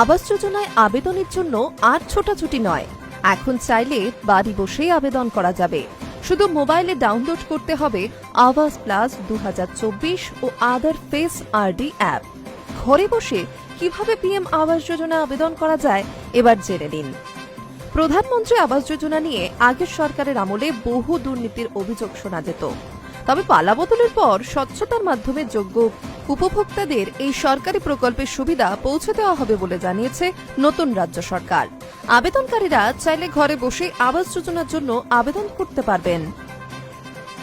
আবাস যোজনায় আবেদনের জন্য আর ছোটাছুটি নয়, এখন চাইলে বাড়ি বসেই আবেদন করা যাবে। শুধু মোবাইলে ডাউনলোড করতে হবে আবাস প্লাস 2024 ও আদার ফেস আরডি অ্যাপ। ঘরে বসে কিভাবে পিএম আবাস যোজনা আবেদন করা যায় এবার জেনে নিন। প্রধানমন্ত্রী আবাস যোজনা নিয়ে আগের সরকারের আমলে বহু দুর্নীতির অভিযোগ শোনা যেত। তবে পালাবদলের পর স্বচ্ছতার মাধ্যমে যোগ্য উপভোক্তাদের এই সরকারি প্রকল্পের সুবিধা পৌঁছে দেওয়া হবে বলে জানিয়েছে নতুন রাজ্য সরকার। আবেদনকারীরা চাইলে ঘরে বসে আবাস যোজনার জন্য আবেদন করতে পারবেন।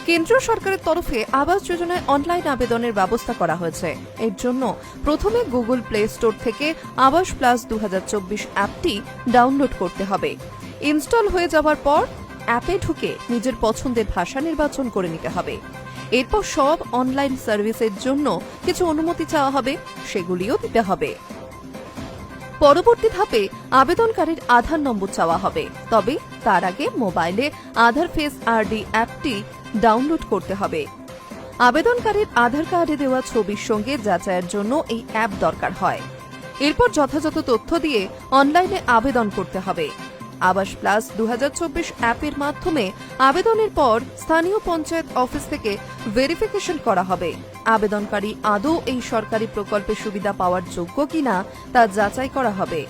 কেন্দ্রীয় সরকারের তরফে আবাস যোজনায় অনলাইন আবেদনের ব্যবস্থা করা হয়েছে। এর জন্য প্রথমে গুগল প্লে স্টোর থেকে আবাস প্লাস 2024 অ্যাপটি ডাউনলোড করতে হবে। ইনস্টল হয়ে যাওয়ার পর অ্যাপে ঢুকে নিজের পছন্দের ভাষা নির্বাচন করে নিতে হবে। এরপর সব অনলাইন সার্ভিসের জন্য কিছু অনুমতি চাওয়া হবে, সেগুলিও দিতে হবে। পরবর্তী ধাপে আবেদনকারীর আধার নম্বর চাওয়া হবে, তবে তার আগে মোবাইলে আধার ফেস আরডি অ্যাপটি ডাউনলোড করতে হবে। আবেদনকারীর আধার কার্ডে দেওয়া ছবির সঙ্গে যাচাইয়ের জন্য এই অ্যাপ দরকার হয়। এরপর যথাযথ তথ্য দিয়ে অনলাইনে আবেদন করতে হবে। আবাস প্লাস 2024 অ্যাপের মাধ্যমে আবেদনের পর স্থানীয় পঞ্চায়েত অফিস থেকে ভেরিফিকেশন করা হবে। আবেদনকারী আদৌ এই সরকারি প্রকল্পের সুবিধা পাওয়ার যোগ্য কিনা তা যাচাই করা হবে।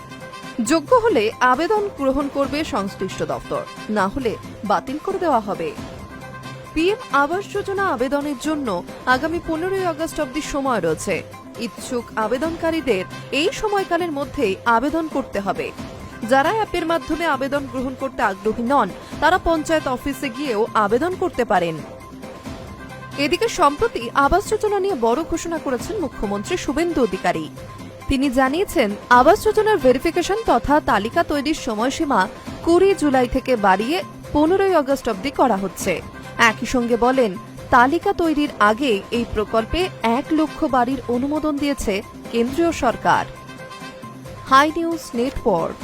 যোগ্য হলে আবেদন গ্রহণ করবে সংশ্লিষ্ট দপ্তর, না হলে বাতিল করে দেওয়া হবে। পিএম আবাস যোজনা আবেদনের জন্য আগামী 15 আগস্ট অবধি সময় রয়েছে। ইচ্ছুক আবেদনকারীদের এই সময়কালের মধ্যেই আবেদন করতে হবে। যারা অ্যাপের মাধ্যমে আবেদন গ্রহণ করতে আগ্রহী নন, তারা পঞ্চায়েত অফিসে গিয়েও আবেদন করতে পারেন। এদিকে সম্প্রতি আবাস যোজনা নিয়ে বড় ঘোষণা করেছেন মুখ্যমন্ত্রী শুভেন্দু অধিকারী। তিনি জানিয়েছেন, আবাস যোজনার ভেরিফিকেশন তথা তালিকা তৈরির সময়সীমা 20 জুলাই থেকে বাড়িয়ে 15 আগস্ট অবধি করা হচ্ছে। একই সঙ্গে বলেন, তালিকা তৈরির আগে এই প্রকল্পে 1 লক্ষ বাড়ির অনুমোদন দিয়েছে কেন্দ্রীয় সরকার। High news network.